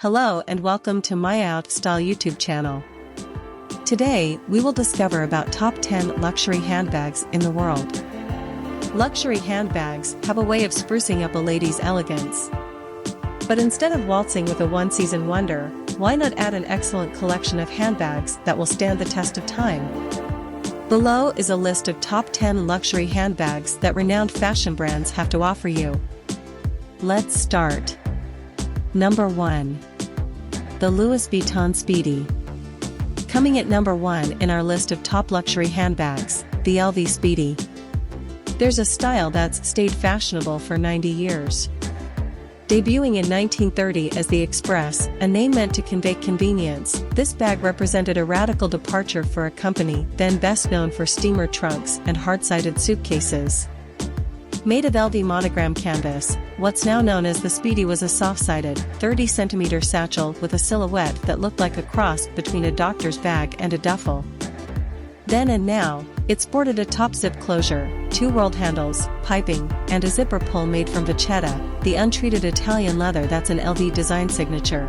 Hello and welcome to my Out Style YouTube channel. Today, we will discover about top 10 luxury handbags in the world. Luxury handbags have a way of sprucing up a lady's elegance. But instead of waltzing with a one-season wonder, why not add an excellent collection of handbags that will stand the test of time? Below is a list of top 10 luxury handbags that renowned fashion brands have to offer you. Let's start. Number 1. The Louis Vuitton Speedy. Coming at number 1 in our list of top luxury handbags, the LV Speedy. There's a style that's stayed fashionable for 90 years. Debuting in 1930 as the Express, a name meant to convey convenience, this bag represented a radical departure for a company then best known for steamer trunks and hard-sided suitcases. Made of LV monogram canvas, what's now known as the Speedy was a soft-sided, 30cm satchel with a silhouette that looked like a cross between a doctor's bag and a duffel. Then and now, it sported a top zip closure, 2 rolled handles, piping, and a zipper pull made from Pochette, the untreated Italian leather that's an LV design signature.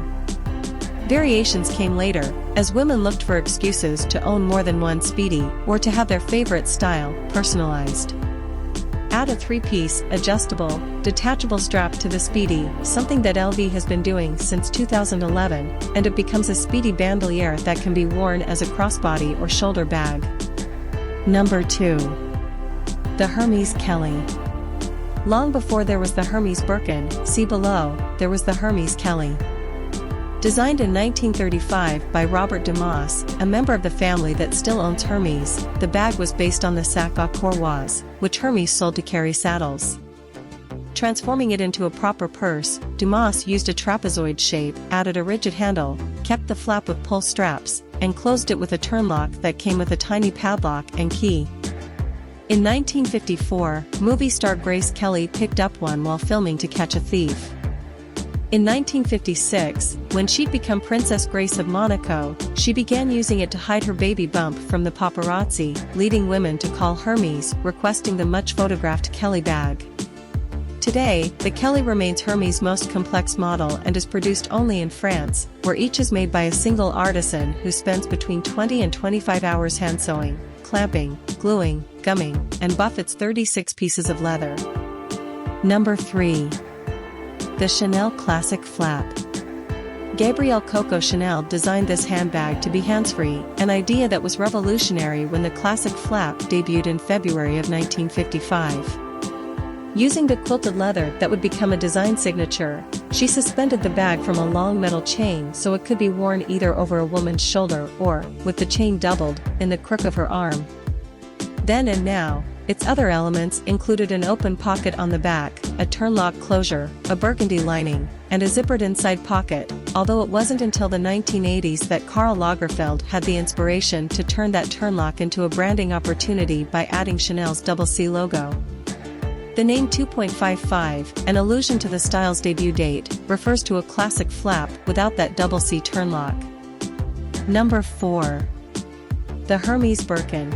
Variations came later, as women looked for excuses to own more than one Speedy or to have their favorite style personalized. Add a 3-piece, adjustable, detachable strap to the Speedy, something that LV has been doing since 2011, and it becomes a Speedy bandolier that can be worn as a crossbody or shoulder bag. Number 2. The Hermes Kelly. Long before there was the Hermes Birkin, see below, there was the Hermes Kelly. Designed in 1935 by Robert Dumas, a member of the family that still owns Hermes, the bag was based on the sac à courroies, which Hermes sold to carry saddles. Transforming it into a proper purse, Dumas used a trapezoid shape, added a rigid handle, kept the flap with pull straps, and closed it with a turnlock that came with a tiny padlock and key. In 1954, movie star Grace Kelly picked up one while filming To Catch a Thief. In 1956, when she'd become Princess Grace of Monaco, she began using it to hide her baby bump from the paparazzi, leading women to call Hermes, requesting the much-photographed Kelly bag. Today, the Kelly remains Hermes' most complex model and is produced only in France, where each is made by a single artisan who spends between 20 and 25 hours hand-sewing, clamping, gluing, gumming, and buffets 36 pieces of leather. Number 3. The Chanel Classic Flap. Gabrielle Coco Chanel designed this handbag to be hands-free, an idea that was revolutionary when the classic flap debuted in February of 1955. Using the quilted leather that would become a design signature, she suspended the bag from a long metal chain so it could be worn either over a woman's shoulder or, with the chain doubled, in the crook of her arm. Then and now, its other elements included an open pocket on the back, a turnlock closure, a burgundy lining, and a zippered inside pocket, although it wasn't until the 1980s that Karl Lagerfeld had the inspiration to turn that turnlock into a branding opportunity by adding Chanel's double C logo. The name 2.55, an allusion to the style's debut date, refers to a classic flap without that double C turnlock. Number 4. The Hermes Birkin.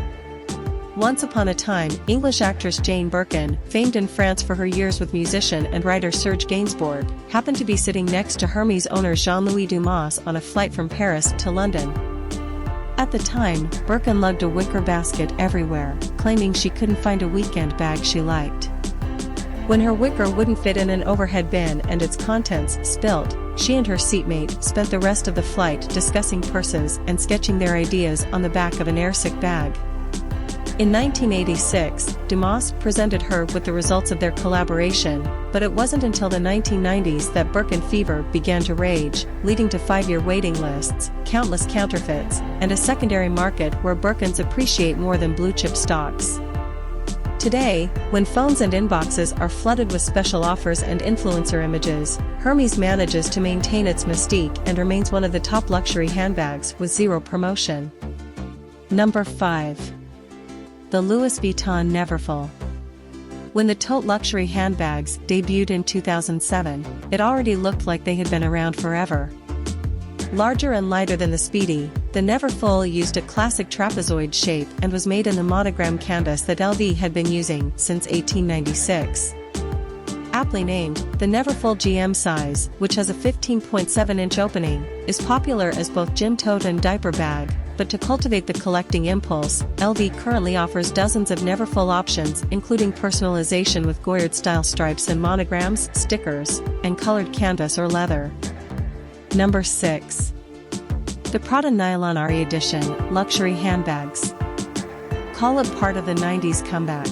Once upon a time, English actress Jane Birkin, famed in France for her years with musician and writer Serge Gainsbourg, happened to be sitting next to Hermes owner Jean-Louis Dumas on a flight from Paris to London. At the time, Birkin lugged a wicker basket everywhere, claiming she couldn't find a weekend bag she liked. When her wicker wouldn't fit in an overhead bin and its contents spilt, she and her seatmate spent the rest of the flight discussing purses and sketching their ideas on the back of an airsick bag. In 1986, Dumas presented her with the results of their collaboration, but it wasn't until the 1990s that Birkin fever began to rage, leading to 5-year waiting lists, countless counterfeits, and a secondary market where Birkins appreciate more than blue-chip stocks. Today, when phones and inboxes are flooded with special offers and influencer images, Hermes manages to maintain its mystique and remains one of the top luxury handbags with zero promotion. Number 5. The Louis Vuitton Neverfull. When the Tote luxury handbags debuted in 2007, it already looked like they had been around forever. Larger and lighter than the Speedy, the Neverfull used a classic trapezoid shape and was made in the monogram canvas that LV had been using since 1896. aptly named, the Neverfull GM size, which has a 15.7-inch opening, is popular as both gym tote and diaper bag, but to cultivate the collecting impulse, LV currently offers dozens of Neverfull options including personalization with Goyard-style stripes and monograms, stickers, and colored canvas or leather. Number 6. The Prada Nylon ReEdition Luxury Handbags. Call it part of the 90s comeback.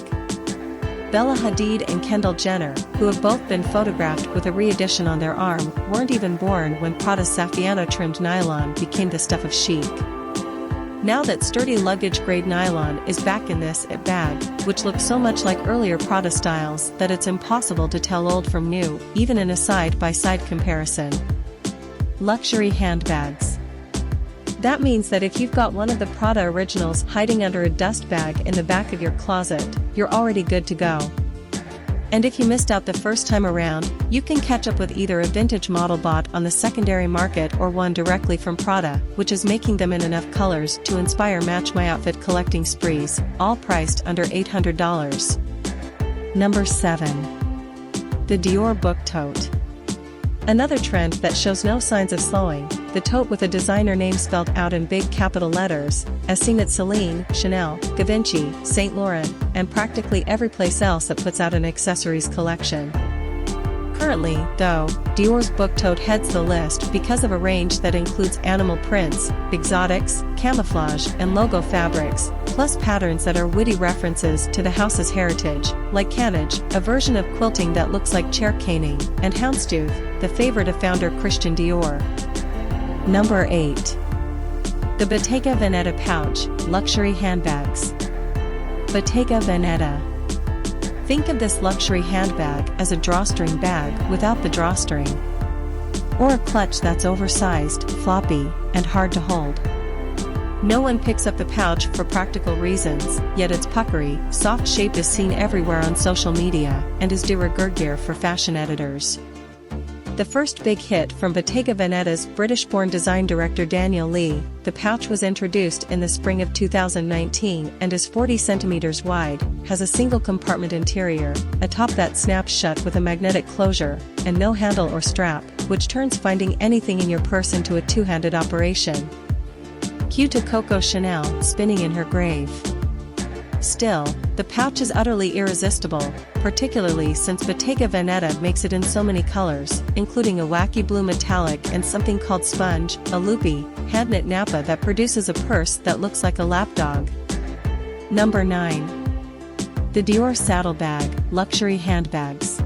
Bella Hadid and Kendall Jenner, who have both been photographed with a ReEdition on their arm, weren't even born when Prada's Saffiano-trimmed nylon became the stuff of chic. Now that sturdy luggage-grade nylon is back in this bag, which looks so much like earlier Prada styles that it's impossible to tell old from new, even in a side-by-side comparison. Luxury handbags. That means that if you've got one of the Prada originals hiding under a dust bag in the back of your closet, you're already good to go. And if you missed out the first time around, you can catch up with either a vintage model bought on the secondary market or one directly from Prada, which is making them in enough colors to inspire match my outfit collecting sprees, all priced under $800. Number 7. The Dior Book Tote. Another trend that shows no signs of slowing, the tote with a designer name spelled out in big capital letters, as seen at Celine, Chanel, Givenchy, Saint Laurent, and practically every place else that puts out an accessories collection. Currently, though, Dior's book tote heads the list because of a range that includes animal prints, exotics, camouflage, and logo fabrics, plus patterns that are witty references to the house's heritage, like canage, a version of quilting that looks like chair caning, and houndstooth, the favorite of founder Christian Dior. Number 8. The Bottega Veneta Pouch Luxury Handbags. Bottega Veneta. Think of this luxury handbag as a drawstring bag without the drawstring. Or a clutch that's oversized, floppy, and hard to hold. No one picks up the pouch for practical reasons, yet its puckery, soft shape is seen everywhere on social media and is de rigueur gear for fashion editors. The first big hit from Bottega Veneta's British-born design director Daniel Lee, the pouch was introduced in the spring of 2019 and is 40 centimeters wide, has a single compartment interior, a top that snaps shut with a magnetic closure, and no handle or strap, which turns finding anything in your purse into a two-handed operation. Cue to Coco Chanel spinning in her grave. Still, the pouch is utterly irresistible, particularly since Bottega Veneta makes it in so many colors, including a wacky blue metallic and something called sponge, a loopy, hand-knit nappa that produces a purse that looks like a lapdog. Number 9. The Dior Saddle Bag Luxury Handbags.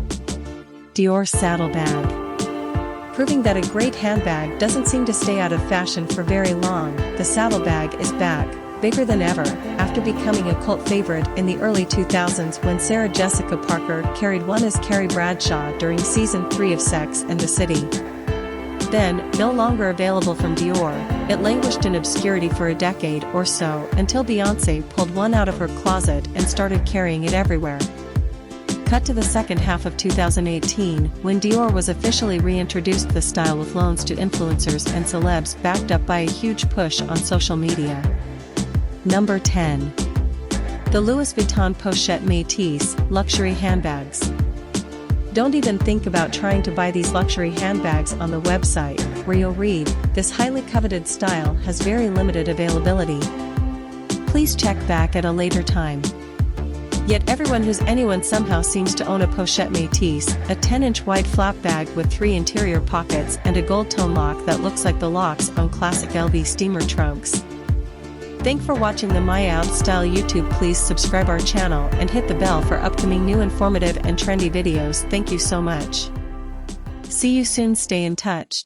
Dior Saddle Bag. Proving that a great handbag doesn't seem to stay out of fashion for very long, the saddle bag is back, bigger than ever, after becoming a cult favorite in the early 2000s when Sarah Jessica Parker carried one as Carrie Bradshaw during season 3 of Sex and the City. Then, no longer available from Dior, it languished in obscurity for a decade or so until Beyoncé pulled one out of her closet and started carrying it everywhere. Cut to the second half of 2018, when Dior was officially reintroduced the style with loans to influencers and celebs backed up by a huge push on social media. Number 10. The Louis Vuitton Pochette METIS Luxury Handbags. Don't even think about trying to buy these luxury handbags on the website, where you'll read, "This highly coveted style has very limited availability. Please check back at a later time." Yet everyone who's anyone somehow seems to own a Pochette METIS, a 10-inch wide flap bag with 3 interior pockets and a gold tone lock that looks like the locks on classic LV steamer trunks. Thanks for watching the My Out Style YouTube. Please subscribe our channel and hit the bell for upcoming new informative and trendy videos. Thank you so much. See you soon. Stay in touch.